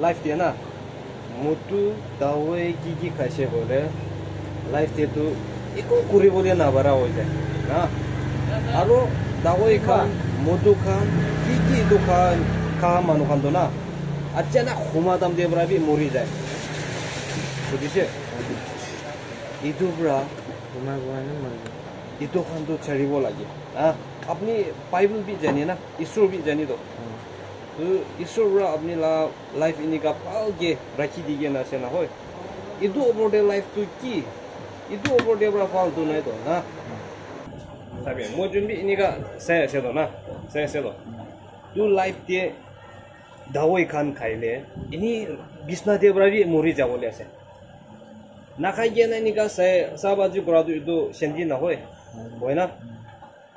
Life দিয়ে না মোটো দাওয়ে কি খাইছে বলে লাইফ দিয়ে তো একো কৰিবলৈ নাবাৰা হৈ যায় না আৰু দাওয়ে খান মধু খান কি দোকান খা মানুহ খান তো না আচানক সমাধান দিয়ে পৰা বি মৰি যায় বুজিছে ইটো পৰা তোমার বয়ানে মরে ইটো খান তো ছাড়িব লাগে হ্যাঁ আপনি বাইবেল भी জানি না ঈশ্বর भी জানি তো তো ঈশ্বর পৰা আপনি লাইফ ইনিকা ভালকে ৰাখি দিগে না আছে না হয় ইটো ওপৰতে লাইফ তো কি ইটো ওপৰতে পৰা ফালতু নাই তো না sabi mo jumbi inika se do na se do tu life দিয়ে dawai khan khaile ini bisna de brabi mori jabole ase na khai ge na nika se sabaji kora du itu shenji na hoy hoy na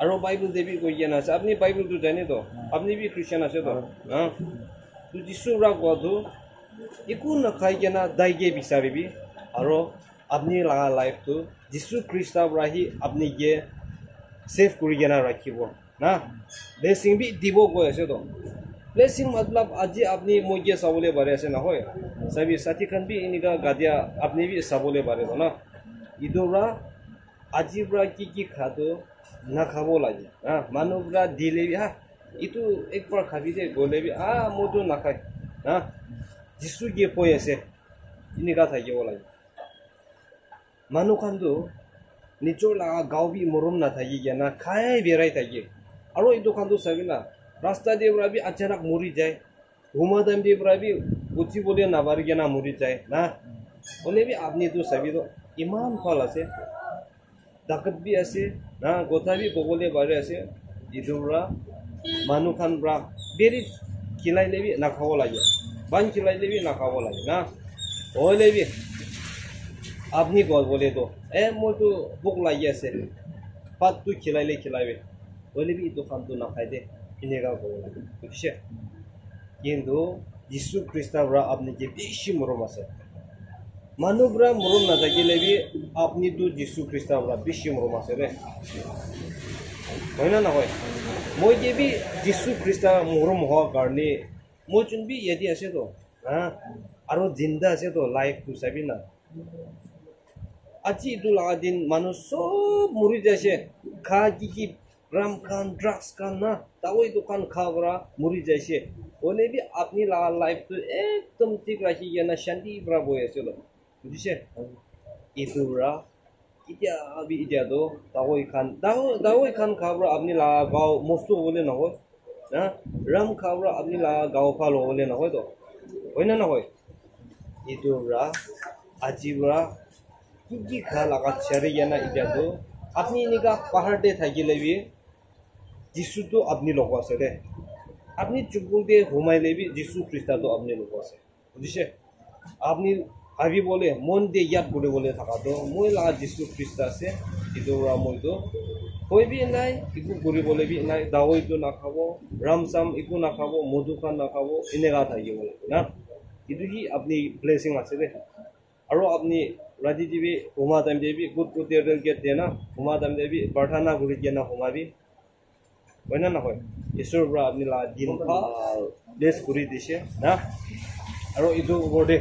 aro bible debi koi ge na ase apni bible tu jane to apni bi christian ase to ha tu jisu ra ko du iku na khai ge na dai ge bisari bi aro apni la life tu jisu krista brahi apni ge safe करी के ना रखिबो ना blessing भी दिबो गय আছে तो blessing मतलब आज अपनी मोगे सबले बारे আছে ना होय सभी साथी खन भी इनिका गादिया अपनी भी सबले बारे तो ना इदोरा आजिब्रा की खादो ना खाबो लागे हां मानुब्रा दिले भी हा इतु एक बार खाबी दे गोले भी आ मोदो ना खाय ना जिसु के पोय আছে इनिका थाइबो लागे मानु खानदो निचोर ला गावबी मरम ना थागी गया ना खाए बेराय थागी आरो इ दुकान तो सबिना रास्ता देवरा भी अचानक मरी जाए घुमा दम देवरा भी उची बोले ना बार गया ना मरी जाए ना बोले भी आपने तो सभी तो इमान फल আছে दाकत भी আছে ना गोथा भी बोले बारे আছে इदुरा मानु खान ब्रा बेरी खिलाइले भी ना खाओ लागे बान खिलाइले भी ना खाओ लागे ना ओले भी আপনি গল বলে তো মই তো ভোক লাগি আছে পাত তো খিলাইবে বলে বি দোকান তো না খাই দে ইনেগা বলে লাগে বুঝছে কিন্তু যিশু খ্রিস্টরা আপনি যে বেশি মরম আছে মানুষরা মরম না থাকিলে বি আপনি তো যিশু খ্রিস্টরা বেশি মরম আছে রে হয় না না হয় মই যে বি যিশু খ্রিস্টা মরম হওয়ার কারণে মই চুন বি ইয়াদি আছে তো হ্যাঁ আরো জিন্দা আছে তো লাইফ তো চাবি না আজি itu laga din মানুষ সব মরি যাচ্ছে খা কি রাম খান ড্রাগস খান না তাওই দোকান খাওয়া মরি যাচ্ছে বলে বি আপনি লাগা লাইফ তো একদম ঠিক রাখি গিয়ে না শান্তি পুরা বয়ে ছিল বুঝছে ইতুরা ইতিয়া তো তাওই খান খাওয়া আপনি লাগা গাও মস্তু বলে না হয় না রাম খাওয়া আপনি লাগা গাও ফালো বলে না হয় তো হয় না হয় ইতুরা আজিবরা কি খা লাগা ছেড়ে গিয়ে না এটা তো আপনি নিকা পাহাড়ে থাকিলে বি যিশু তো আপনি লোক আছে রে আপনি চুকুল দিয়ে ঘুমাইলে বি যিশু খ্রিস্টা তো আপনি লোক আছে বুঝছে আপনি ভাবি বলে মন দিয়ে ইয়াদ করে বলে থাকা তো মই লাগা যিশু খ্রিস্টা আছে কিন্তু ওরা মই তো হইবি নাই একু করে বলে বি নাই দাওয়াই তো না খাবো রামসাম একু না খাবো মধু খান না খাবো এনেগা থাকিব লাগে না কিন্তু কি আপনি ব্লেসিং আছে রে আৰু আপনি राजी जी भी हुमा तम देवी गुड गुड देर के देना हुमा तम देवी बढ़ाना गुरी के ना हुमा भी वना ना होय ईश्वर ब्रा अपनी ला दिन फाल देश गुरी दिसे ना और इदु बोर्डे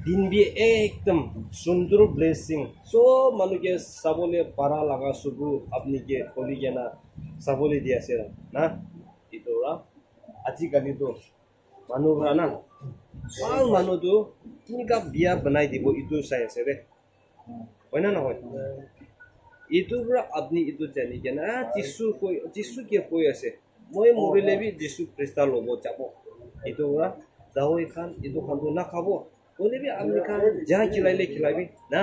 दिन भी एकदम सुंदर ब्लेसिंग सो मानु के सबले पारा लगा सुबु अपनी के कोली के ना सबले दिया से ना इदुरा আজি কালি তো मानु ब्रा ना ভাল मानु तो इनका बिया बनाई दिबो इतु साइ আছে रे होइना ना होय इतु ब्रा अपनी इतु जानि के ना जिसु के कोइ আছে মই মৰিলে বি যিশু খ্রিস্টা লব যাব ইতু ব্রা দাওই খান ইতু খান তো না খাবো বলে বি আপনি খান যা খিলাইবি না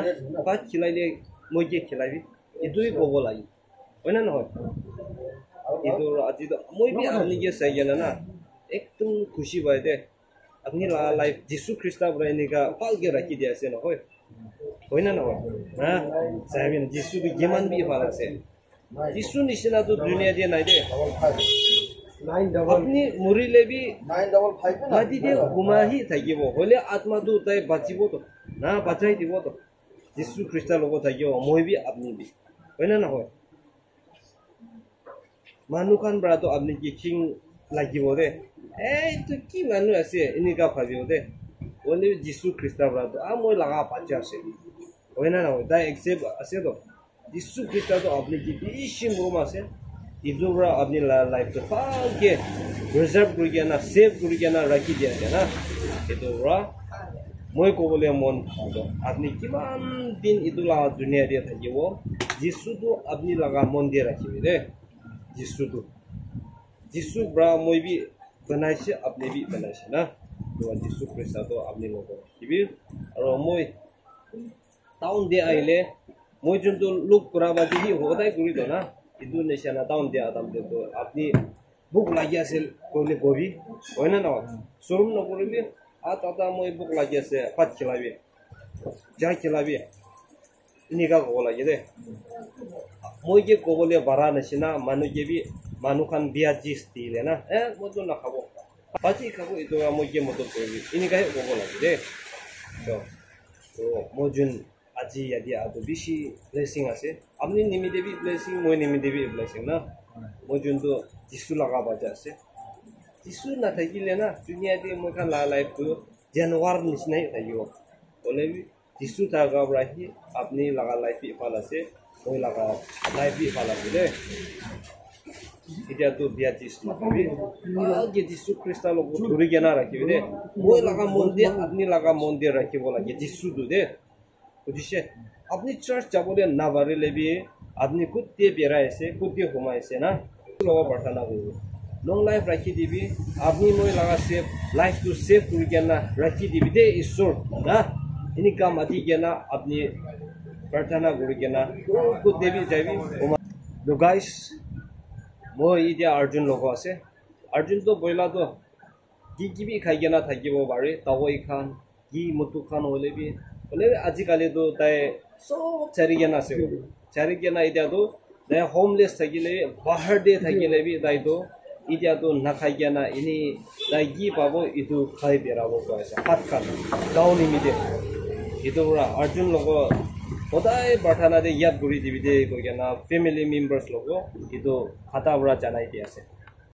পাত খিলাইলে মই কে খিলাইবি ইতুই কব লাগি होइना ना होय इतु আজি তো মই বি আপনি के साइ गेना ना एकदम खुशी बाय दे अपनी लाइफ যিশু খ্রিস্টা ব্রাইনিকা পালকে রাখি দিয়া আছে না হয় হয় না হ্যাঁ সাহেবিন যিশু কি গেমান বি ভালো আছে যিশু নিশিনা তো দুনিয়া দিয়ে নাই দে আপনি মরিলে বি 955 মাটি দিয়ে ঘুমাহি থাকিব হলে আত্মা তো তাই বাঁচিব তো না বাঁচাই দিব তো যিশু খ্রিস্টা লগত থাকিব মই বি আপনি বি হয় না হয় মানুহ খান ব্রা তো আপনি কি কিং লাগিব দে to ki manu ase inika phabio de only jisu krista bra to moi laga pacha ase hoina na da accept ase to jisu krista to apni ki bishim room ase idura apni life to ke reserve kuri na save kuri na rakhi dia na idura moi ko bole mon to apni kiman din idula dunia dia thakibo jisu to apni laga mondir rakhibi de jisu bra moi bi बनाई से अपने भी बनाई से ना तो जिसु Crysta तो अपने लोगों की भी और मोई टाउन दे आइले मोई जो तो लोग कुराबादी ही होता है गुरी तो ना इंडोनेशिया ना टाउन दे आदम दे तो अपनी बुक लागिया से कोने को भी होना ना शोरूम ना कोने भी आता मोई बुक लागिया से पाँच खिलावी जा खिलावी इन्हीं का को लागिया दे मोई के को बोले बारा नशीना मानो के भी manukan biaji stile na modo na kabo pati kabo itu moje modo kobi ini kai kobo lagi de so mojun aji ya dia adu bishi blessing ase amni nimi devi blessing moi nimi devi blessing na mojun to jisu laga baja ase jisu na thagile na dunia de mo kan la life to januar nisnai thagibo ole jisu ta ga brahi apni laga life pi phala se moi laga life pi phala de Ida tu dia jis makabi, lagi Yesus Kristus logo turi gana rakhi de, moi laga mondir, apni laga mondir rakhi bola Yesus tu de, udishe, apni church jabole na bare lebi, apni kutte bera ese, kutte homa ese na, logo partana go, long life rakhi dibi, apni moi laga save, life to save turi gana rakhi dibi de isur, na, ini kam ati gana apni partana go gana, kutte bi jabi, homa, so guys. মই ইতিয়া অৰ্জুন লোক আছে অৰ্জুন তো বইলা তো কি B খাই গনা থাকিব পাৰে তাৱই খান কি মটু খান হলেবি আজি কালি তো তাই সব চাৰি গনা আছে চাৰি গনা ইতিয়া তো তাই হোমলেস থাকিলে বাহাৰ দে থাকিলে বি তাই তো ইতিয়া তো নাখাই গনা ইনি তাই কি পাব ইটো খাই বেৰাব কৈছে ভাত খান গাঁও নিমিতে ইটো অৰ্জুন লোক সদায় প্ৰাৰ্থনা দে ইয়াত ঘূৰি দিবি দে কৈ কেনা ফেমিলি মেম্বাৰ্ছ লোক এইটো খাতা বৰা জানাই দি আছে